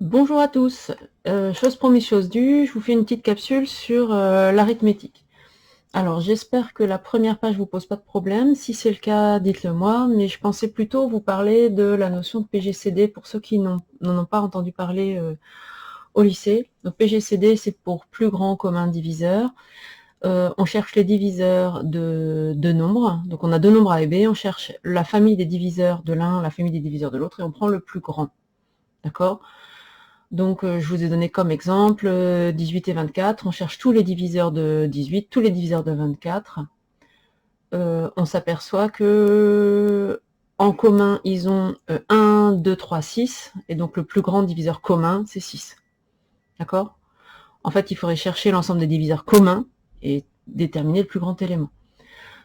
Bonjour à tous, chose promise, chose due, je vous fais une petite capsule sur l'arithmétique. Alors j'espère que la première page vous pose pas de problème, si c'est le cas dites-le moi, mais je pensais plutôt vous parler de la notion de PGCD pour ceux qui n'en ont pas entendu parler au lycée. Donc PGCD c'est pour plus grand commun diviseur. On cherche les diviseurs de nombres, donc on a deux nombres A et B, on cherche la famille des diviseurs de l'un, la famille des diviseurs de l'autre, et on prend le plus grand, d'accord ? Donc je vous ai donné comme exemple 18 et 24, on cherche tous les diviseurs de 18, tous les diviseurs de 24. On s'aperçoit que en commun, ils ont 1, 2, 3, 6, et donc le plus grand diviseur commun, c'est 6. D'accord ? En fait, il faudrait chercher l'ensemble des diviseurs communs et déterminer le plus grand élément.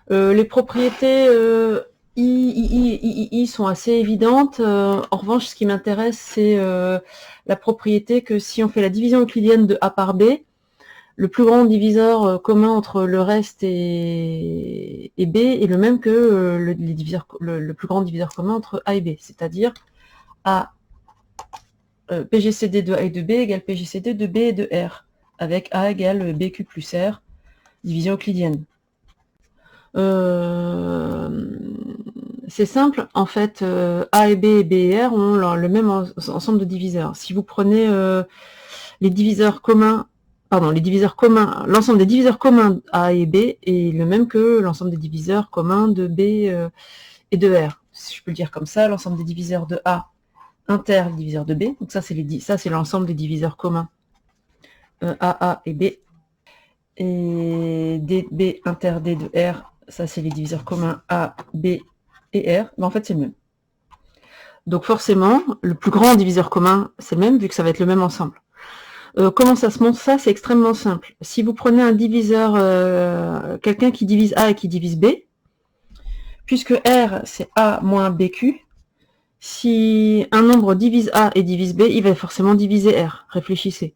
Les propriétés I sont assez évidentes. En revanche, ce qui m'intéresse, c'est la propriété que si on fait la division euclidienne de A par B, le plus grand diviseur commun entre le reste et B est le même que le plus grand diviseur commun entre A et B, c'est-à-dire A PGCD de A et de B égale PGCD de B et de R, avec A égale BQ plus R, division euclidienne. C'est simple, en fait, A et B et R ont le même ensemble de diviseurs. Si vous prenez les diviseurs communs, l'ensemble des diviseurs communs A et B est le même que l'ensemble des diviseurs communs de B et de R. Si je peux le dire comme ça, l'ensemble des diviseurs de A inter les diviseurs de B, donc ça c'est l'ensemble des diviseurs communs AA et B, et DB inter D de R, ça c'est les diviseurs communs A, B et R, mais en fait c'est le même. Donc forcément, le plus grand diviseur commun, c'est le même, vu que ça va être le même ensemble. Comment ça se montre ça? C'est extrêmement simple. Si vous prenez un diviseur, quelqu'un qui divise A et qui divise B, puisque R c'est A moins BQ, si un nombre divise A et divise B, il va forcément diviser R. Réfléchissez.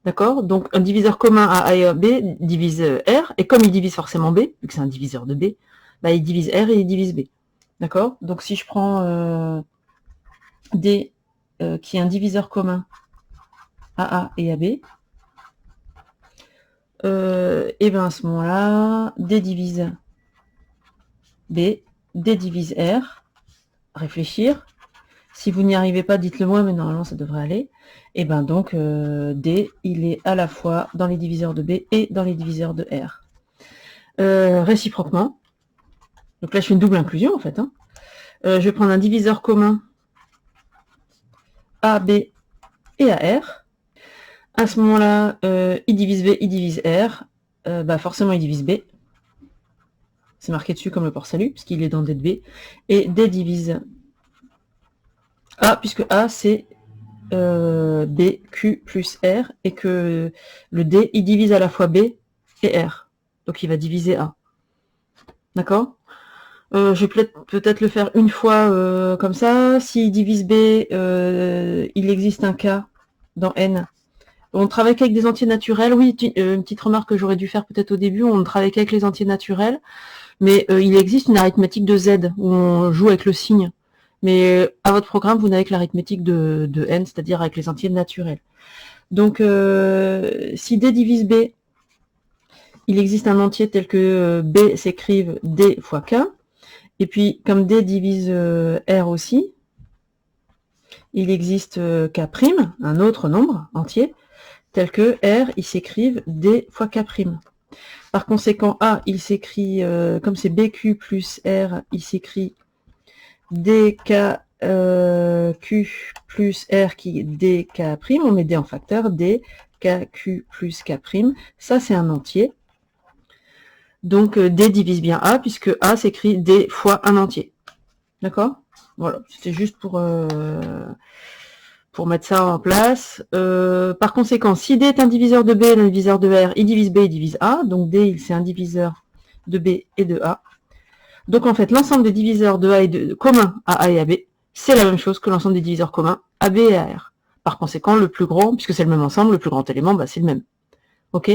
D'accord? Donc un diviseur commun à A et à B divise R, et comme il divise forcément B, vu que c'est un diviseur de B, bah, il divise R et il divise B. D'accord? Donc si je prends D qui est un diviseur commun à A et à B, et bien à ce moment-là, D divise B, D divise R, réfléchir. Si vous n'y arrivez pas, dites-le moi, mais normalement ça devrait aller. Et ben donc D, il est à la fois dans les diviseurs de B et dans les diviseurs de R. Réciproquement. Donc là je fais une double inclusion en fait. Je vais prendre un diviseur commun A, B et à R. À ce moment-là, I divise B, I divise R. Bah forcément il divise B. C'est marqué dessus comme le port-salut, puisqu'il est dans D de B. Et D divise A, puisque A c'est B, Q plus R, et que le D, il divise à la fois B et R. Donc il va diviser A. D'accord? Je vais peut-être le faire une fois comme ça. S'il divise B, il existe un cas dans N. On travaille avec des entiers naturels. Oui, une petite remarque que j'aurais dû faire peut-être au début, on travaille avec les entiers naturels, mais il existe une arithmétique de Z, où on joue avec le signe. Mais à votre programme, vous n'avez que l'arithmétique de N, c'est-à-dire avec les entiers naturels. Donc, si D divise B, il existe un entier tel que B s'écrive D fois K, et puis comme D divise R aussi, il existe K', un autre nombre entier, tel que R, il s'écrive D fois K'. Par conséquent, A, il s'écrit, comme c'est BQ plus R, il s'écrit DK Q plus R qui est DK', on met D en facteur, DKQ plus K', ça c'est un entier. Donc D divise bien A, puisque A s'écrit D fois un entier. D'accord? Voilà, c'était juste pour mettre ça en place. Par conséquent, si D est un diviseur de B et un diviseur de R, il divise B, il divise A. Donc D, c'est un diviseur de B et de A. Donc en fait, l'ensemble des diviseurs de A et communs à A et à B, c'est la même chose que l'ensemble des diviseurs communs à B et à R. Par conséquent, le plus grand, puisque c'est le même ensemble, le plus grand élément, bah, c'est le même. Ok?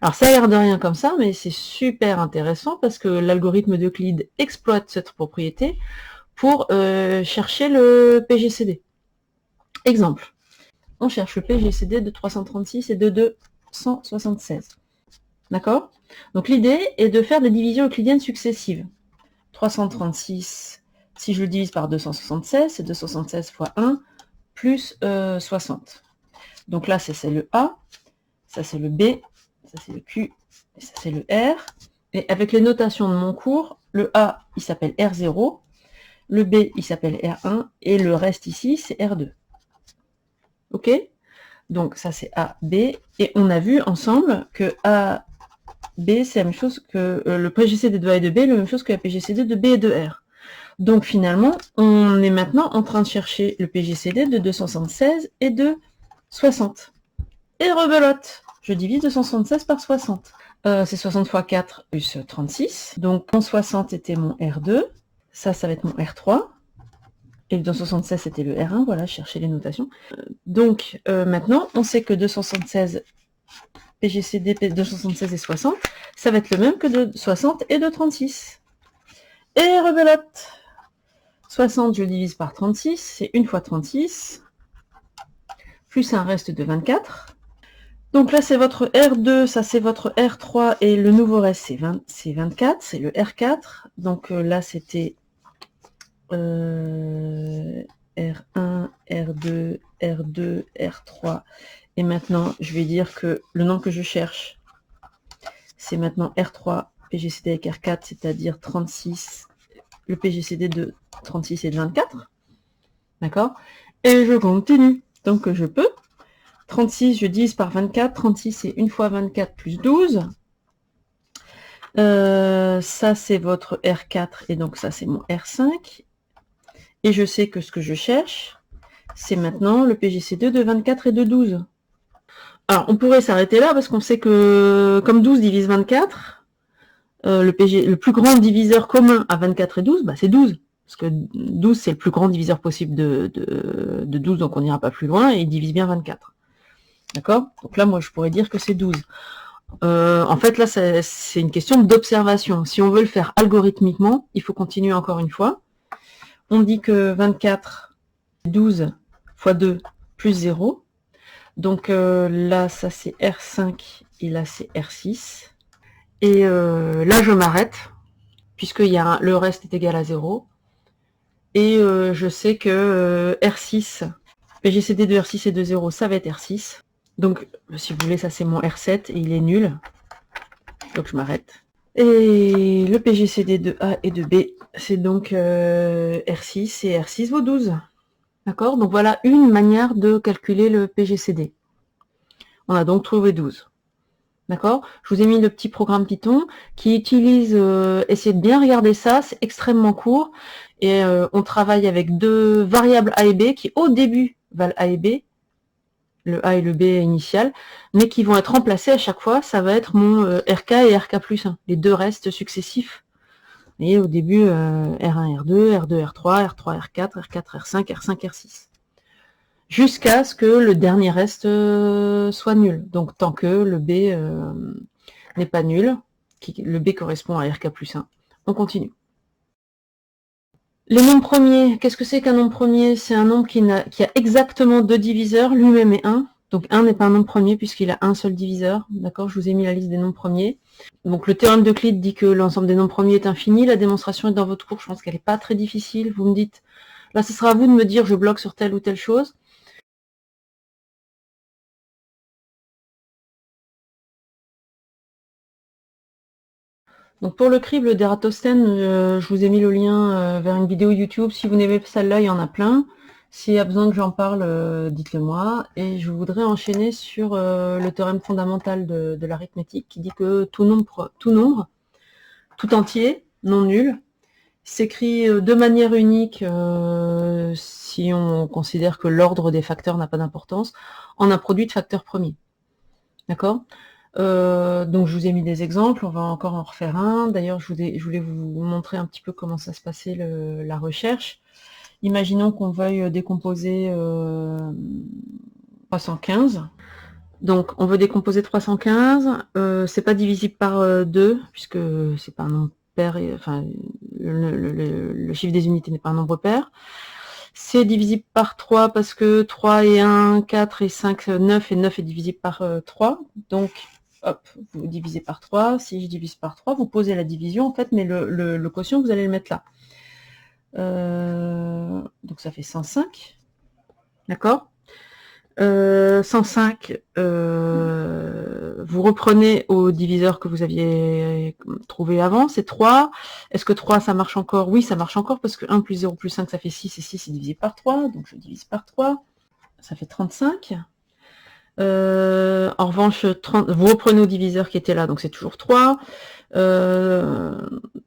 Alors ça a l'air de rien comme ça, mais c'est super intéressant parce que l'algorithme d'Euclide exploite cette propriété pour chercher le PGCD. Exemple. on cherche le PGCD de 336 et de 276. D'accord? Donc l'idée est de faire des divisions euclidiennes successives. 336, si je le divise par 276, c'est 276 fois 1 plus 60. Donc là, c'est le A, ça c'est le B, ça c'est le Q, et ça c'est le R. Et avec les notations de mon cours, le A, il s'appelle R0, le B, il s'appelle R1, et le reste ici, c'est R2. Ok? Donc ça c'est A, B, et on a vu ensemble que A, B, c'est la même chose que le PGCD de A et de B, la même chose que la PGCD de B et de R. Donc finalement, on est maintenant en train de chercher le PGCD de 276 et de 60. Et rebelote, je divise 276 par 60. C'est 60 fois 4 plus 36. Donc mon 60 était mon R2, ça va être mon R3. Et le 276 c'était le R1, voilà, chercher les notations. Donc maintenant, on sait que 276 PGCD 276 et 60, ça va être le même que de 60 et de 36. Et rebelote, 60 je le divise par 36, c'est 1 fois 36, plus un reste de 24. Donc là c'est votre R2, ça c'est votre R3, et le nouveau reste c'est 24, c'est le R4. Donc là c'était R1, R2, R2, R3. Et maintenant, je vais dire que le nombre que je cherche, c'est maintenant R3, PGCD avec R4, c'est-à-dire 36, le PGCD de 36 et de 24. D'accord? Et je continue. Donc je peux. 36, je divise par 24. 36, c'est 1 fois 24 plus 12. Ça, c'est votre R4, et donc ça, c'est mon R5. Et je sais que ce que je cherche, c'est maintenant le PGCD de 24 et de 12. Alors, on pourrait s'arrêter là, parce qu'on sait que, comme 12 divise 24, le plus grand diviseur commun à 24 et 12, bah, c'est 12. Parce que 12, c'est le plus grand diviseur possible de 12, donc on n'ira pas plus loin, et il divise bien 24. D'accord? Donc là, moi, je pourrais dire que c'est 12. En fait, là, c'est une question d'observation. Si on veut le faire algorithmiquement, il faut continuer encore une fois. On dit que 24, 12 fois 2 plus 0. Donc là, ça c'est R5 et là c'est R6. Et là, je m'arrête, puisque le reste est égal à 0. Et je sais que R6, PGCD de R6 et de 0, ça va être R6. Donc, si vous voulez, ça c'est mon R7 et il est nul. Donc je m'arrête. Et le PGCD de A et de B, c'est donc R6 et R6 vaut 12. D'accord? Donc voilà une manière de calculer le PGCD. On a donc trouvé 12. D'accord? Je vous ai mis le petit programme Python qui utilise, essayez de bien regarder ça, c'est extrêmement court. Et on travaille avec deux variables A et B qui au début valent A et B, le A et le B initial, mais qui vont être remplacés à chaque fois. Ça va être mon RK et RK plus 1, les deux restes successifs. Et au début, R1, R2, R2, R3, R3, R4, R4, R5, R5, R6. Jusqu'à ce que le dernier reste soit nul. Donc tant que le B n'est pas nul, le B correspond à RK plus 1. On continue. Les nombres premiers, qu'est-ce que c'est qu'un nombre premier? C'est un nombre qui a exactement deux diviseurs, lui-même est 1. Donc 1 n'est pas un nombre premier puisqu'il a un seul diviseur. D'accord? Je vous ai mis la liste des nombres premiers. Donc le théorème d'Euclide dit que l'ensemble des nombres premiers est infini. La démonstration est dans votre cours. Je pense qu'elle n'est pas très difficile. Vous me dites, là ce sera à vous de me dire je bloque sur telle ou telle chose. Donc pour le crible d'Ératosthène, je vous ai mis le lien vers une vidéo YouTube. Si vous n'aimez pas celle-là, il y en a plein. S'il y a besoin que j'en parle, dites-le moi. Et je voudrais enchaîner sur le théorème fondamental de l'arithmétique qui dit que tout nombre, tout entier, non nul, s'écrit de manière unique si on considère que l'ordre des facteurs n'a pas d'importance, en un produit de facteurs premiers. D'accord? Donc je vous ai mis des exemples, on va encore en refaire un. D'ailleurs, je voulais vous montrer un petit peu comment ça se passait la recherche. Imaginons qu'on veuille décomposer 315. Donc on veut décomposer 315, c'est pas divisible par 2, puisque c'est pas un nombre pair, enfin le chiffre des unités n'est pas un nombre pair. c'est divisible par 3 parce que 3 et 1, 4 et 5, 9, et 9 est divisible par 3. Donc, hop, vous divisez par 3. Si je divise par 3, vous posez la division, en fait, mais le quotient, vous allez le mettre là. Donc, ça fait 105. D'accord ? 105, vous reprenez au diviseur que vous aviez trouvé avant, c'est 3. Est-ce que 3, ça marche encore? Oui, ça marche encore, parce que 1 plus 0 plus 5, ça fait 6, et 6 est divisé par 3, donc je divise par 3, ça fait 35. En revanche, vous reprenez au diviseur qui était là, donc c'est toujours 3.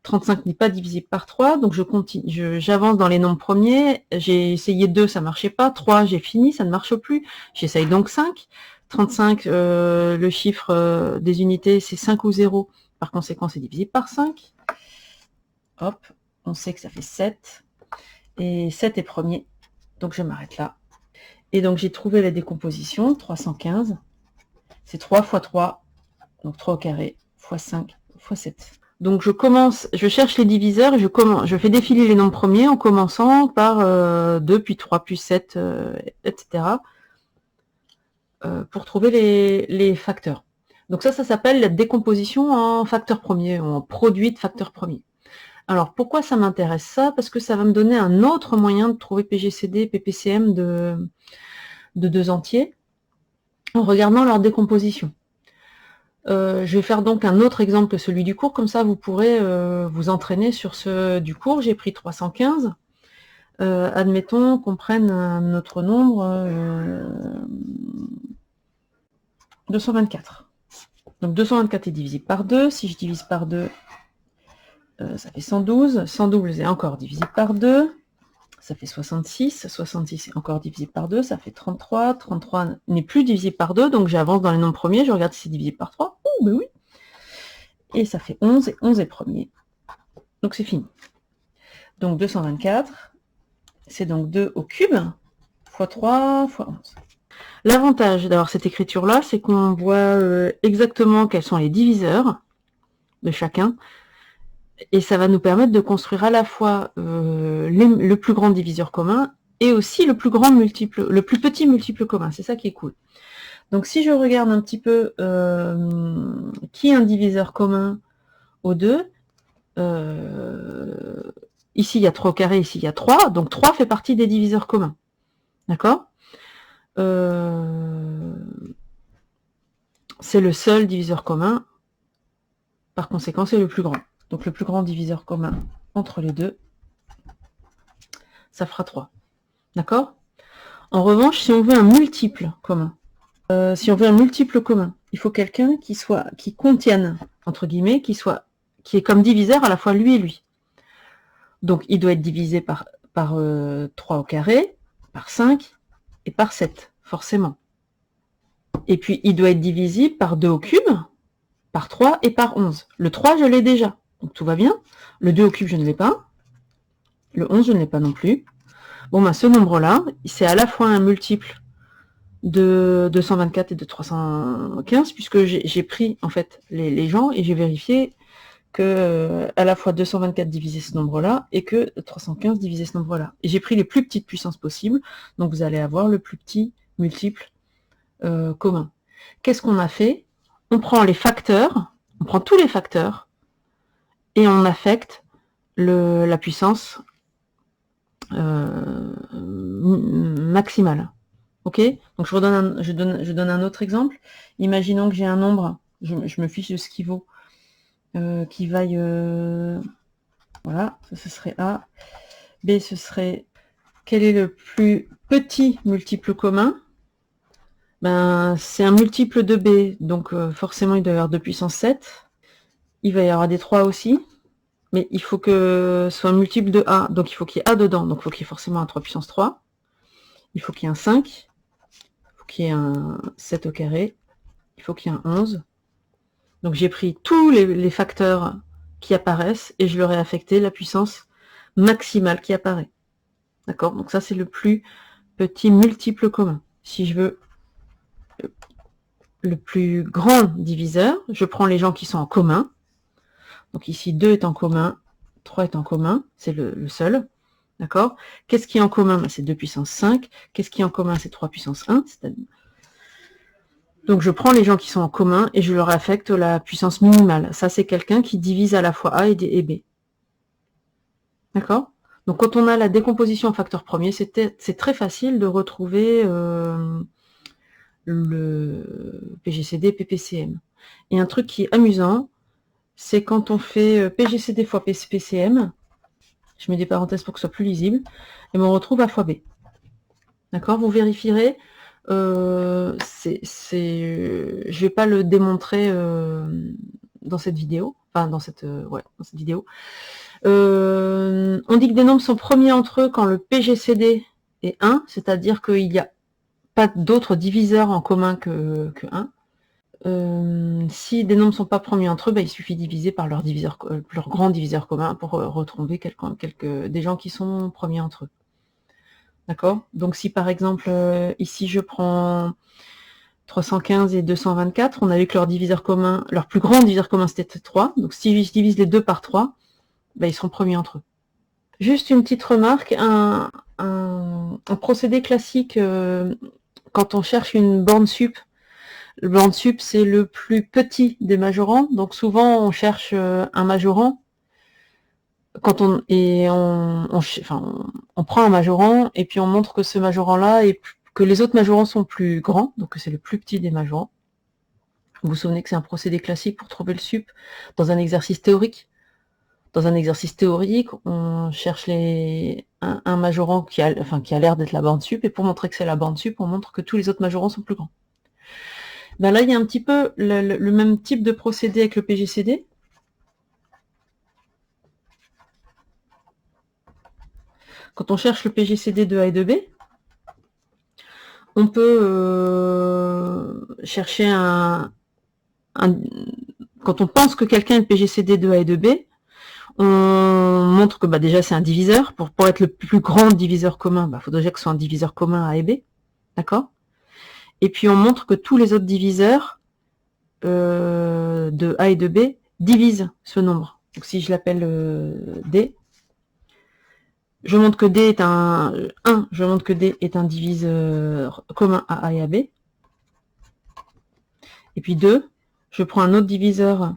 35 n'est pas divisible par 3, donc j'avance dans les nombres premiers. J'ai essayé 2, ça marchait pas. 3, j'ai fini, ça ne marche plus. J'essaye donc 5. 35, le chiffre des unités, c'est 5 ou 0. Par conséquent, c'est divisible par 5. Hop, on sait que ça fait 7. Et 7 est premier, donc je m'arrête là. Et donc j'ai trouvé la décomposition, 315. C'est 3 fois 3, donc 3 au carré, fois 5, fois 7. Donc je cherche les diviseurs et je fais défiler les nombres premiers en commençant par 2, puis 3, puis 7, etc. Pour trouver les facteurs. Donc ça s'appelle la décomposition en facteurs premiers, en produit de facteurs premiers. Alors pourquoi ça m'intéresse ça? Parce que ça va me donner un autre moyen de trouver PGCD et PPCM de deux entiers en regardant leur décomposition. Je vais faire donc un autre exemple que celui du cours, comme ça vous pourrez vous entraîner sur ce du cours. J'ai pris 315. Admettons qu'on prenne un autre nombre, 224. Donc 224 est divisible par 2. Si je divise par 2, ça fait 112. 112 est encore divisible par 2. Ça fait 66. 66 est encore divisible par 2. Ça fait 33. 33 n'est plus divisible par 2. Donc j'avance dans les nombres premiers. Je regarde si c'est divisible par 3. Oh, ben oui. Et ça fait 11. Et 11 est premier. Donc c'est fini. Donc 224, c'est donc 2 au cube, fois 3, fois 11. L'avantage d'avoir cette écriture-là, c'est qu'on voit exactement quels sont les diviseurs de chacun. Et ça va nous permettre de construire à la fois le plus grand diviseur commun et aussi le plus petit multiple commun. C'est ça qui est cool. Donc si je regarde un petit peu qui est un diviseur commun aux deux, ici il y a 3 au carré, ici il y a 3, donc 3 fait partie des diviseurs communs. D'accord? C'est le seul diviseur commun, par conséquent c'est le plus grand. Donc le plus grand diviseur commun entre les deux, ça fera 3. D'accord? En revanche, si on veut un multiple commun, il faut quelqu'un qui contienne, entre guillemets, qui est comme diviseur à la fois lui et lui. Donc il doit être divisé par 3 au carré, par 5 et par 7, forcément. Et puis il doit être divisible par 2 au cube, par 3 et par 11. Le 3, je l'ai déjà, donc tout va bien. Le 2 au cube, je ne l'ai pas. Le 11, je ne l'ai pas non plus. Bon, ben ce nombre-là, c'est à la fois un multiple de 224 et de 315, puisque j'ai pris en fait les gens et j'ai vérifié que à la fois 224 divisé ce nombre-là et que 315 divisé ce nombre-là. Et j'ai pris les plus petites puissances possibles, donc vous allez avoir le plus petit multiple commun. Qu'est-ce qu'on a fait? On prend les facteurs, on prend tous les facteurs, et on affecte la puissance maximale. Ok? Donc je donne un autre exemple. Imaginons que j'ai un nombre, je me fiche de ce qu'il vaut, qui vaille, voilà, ça ce serait A. B, ce serait, quel est le plus petit multiple commun? Ben, c'est un multiple de B, donc forcément il doit y avoir 2 puissance 7. Il va y avoir des 3 aussi, mais il faut que ce soit un multiple de A, donc il faut qu'il y ait A dedans, donc il faut qu'il y ait forcément un 3 puissance 3. Il faut qu'il y ait un 5, il faut qu'il y ait un 7 au carré, il faut qu'il y ait un 11. Donc j'ai pris tous les facteurs qui apparaissent et je leur ai affecté la puissance maximale qui apparaît. D'accord? Donc ça c'est le plus petit multiple commun. Si je veux le plus grand diviseur, je prends les gens qui sont en commun. Donc ici 2 est en commun, 3 est en commun, c'est le seul. D'accord? Qu'est-ce qui est en commun? Bah, c'est 2 puissance 5. Qu'est-ce qui est en commun? C'est 3 puissance 1. Donc je prends les gens qui sont en commun et je leur affecte la puissance minimale. Ça, c'est quelqu'un qui divise à la fois A et B. D'accord? Donc quand on a la décomposition en facteur premier, c'est très facile de retrouver le PGCD, PPCM. Et un truc qui est amusant, c'est quand on fait PGCD fois PCM, je mets des parenthèses pour que ce soit plus lisible, et on retrouve A fois B. D'accord? Vous vérifierez. Je ne vais pas le démontrer dans cette vidéo. Enfin, dans cette vidéo. On dit que des nombres sont premiers entre eux quand le PGCD est 1, c'est-à-dire qu'il n'y a pas d'autres diviseurs en commun que 1. Si des nombres ne sont pas premiers entre eux, il suffit de diviser par leur grand diviseur commun pour retrouver des gens qui sont premiers entre eux. D'accord? Donc si par exemple, ici je prends 315 et 224, on a vu que leur diviseur commun, leur plus grand diviseur commun c'était 3, donc si je divise les deux par 3, ils sont premiers entre eux. Juste une petite remarque, un procédé classique quand on cherche une borne sup. Le borne sup, c'est le plus petit des majorants, donc souvent on cherche un majorant. Quand on prend un majorant et puis on montre que ce majorant-là que les autres majorants sont plus grands, donc c'est le plus petit des majorants. Vous vous souvenez que c'est un procédé classique pour trouver le sup dans un exercice théorique. Dans un exercice théorique, on cherche un majorant qui a l'air d'être la borne sup, et pour montrer que c'est la borne sup, on montre que tous les autres majorants sont plus grands. Là, il y a un petit peu le même type de procédé avec le PGCD. Quand on cherche le PGCD de A et de B, on peut chercher quand on pense que quelqu'un est le PGCD de A et de B, on montre que déjà c'est un diviseur. Pour être le plus grand diviseur commun, il faudrait déjà que ce soit un diviseur commun A et B. D'accord? Et puis on montre que tous les autres diviseurs de A et de B divisent ce nombre. Donc si je l'appelle D, je montre que D est je montre que D est un diviseur commun à A et à B. Et puis 2, je prends un autre diviseur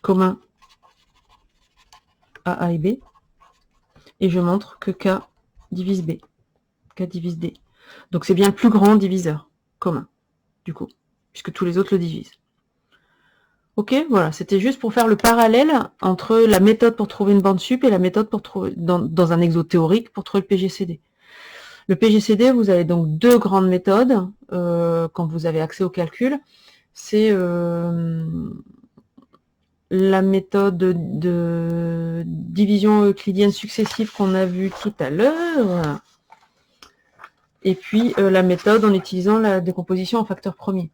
commun à A et B, et je montre que K divise B. K divise D. Donc c'est bien le plus grand diviseur commun, du coup, puisque tous les autres le divisent. Ok, voilà, c'était juste pour faire le parallèle entre la méthode pour trouver une borne sup et la méthode pour trouver dans un exo théorique pour trouver le PGCD. Le PGCD, vous avez donc deux grandes méthodes quand vous avez accès au calcul. C'est la méthode de division euclidienne successive qu'on a vue tout à l'heure, et puis la méthode en utilisant la décomposition en facteur premier.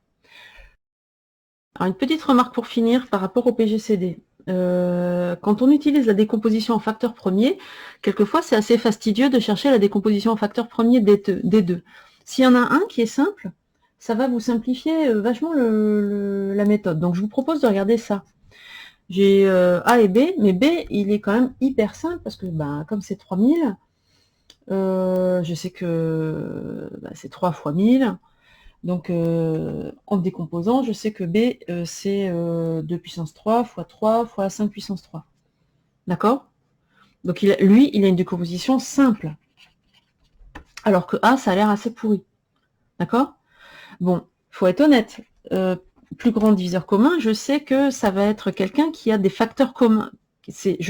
Alors, une petite remarque pour finir par rapport au PGCD. Quand on utilise la décomposition en facteur premier, quelquefois c'est assez fastidieux de chercher la décomposition en facteur premier des deux. S'il y en a un qui est simple, ça va vous simplifier vachement la méthode. Donc je vous propose de regarder ça. J'ai A et B, mais B il est quand même hyper simple parce que comme c'est 3000, je sais que c'est 3 fois 1000. Donc, en décomposant, je sais que B, c'est 2 puissance 3 fois 3 fois 5 puissance 3. D'accord? Donc, lui, il a une décomposition simple. Alors que A, ça a l'air assez pourri. D'accord? Bon, il faut être honnête. Plus grand diviseur commun, je sais que ça va être quelqu'un qui a des facteurs communs.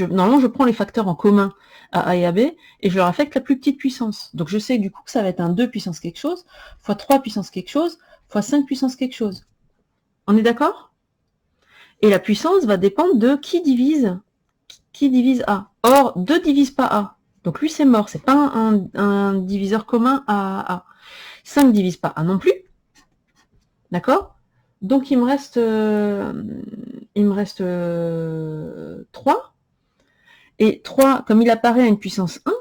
Normalement, je prends les facteurs en commun à A et à B, et je leur affecte la plus petite puissance. Donc je sais du coup que ça va être un 2 puissance quelque chose, fois 3 puissance quelque chose, fois 5 puissance quelque chose. On est d'accord? Et la puissance va dépendre de qui divise A. Or, 2 divise pas A. Donc lui, c'est mort. C'est pas un diviseur commun à A. 5 divise pas A non plus. D'accord? Donc il me reste 3. Et 3, comme il apparaît à une puissance 1,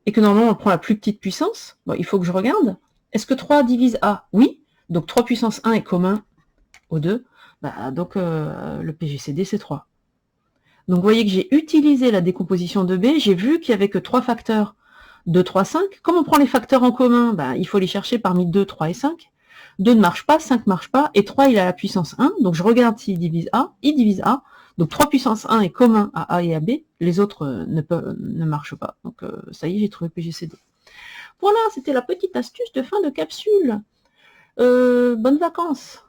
et que normalement on prend la plus petite puissance, il faut que je regarde. Est-ce que 3 divise A? Oui. Donc 3 puissance 1 est commun aux deux. Donc le PGCD c'est 3. Donc vous voyez que j'ai utilisé la décomposition de B, j'ai vu qu'il n'y avait que 3 facteurs, 2, 3, 5. Comme on prend les facteurs en commun, ben, il faut les chercher parmi 2, 3 et 5. 2 ne marche pas, 5 ne marche pas, et 3 il a la puissance 1, donc je regarde s'il divise A, il divise A, donc 3 puissance 1 est commun à A et à B, les autres ne marchent pas. Donc ça y est, j'ai trouvé PGCD. Voilà, c'était la petite astuce de fin de capsule. Bonnes vacances.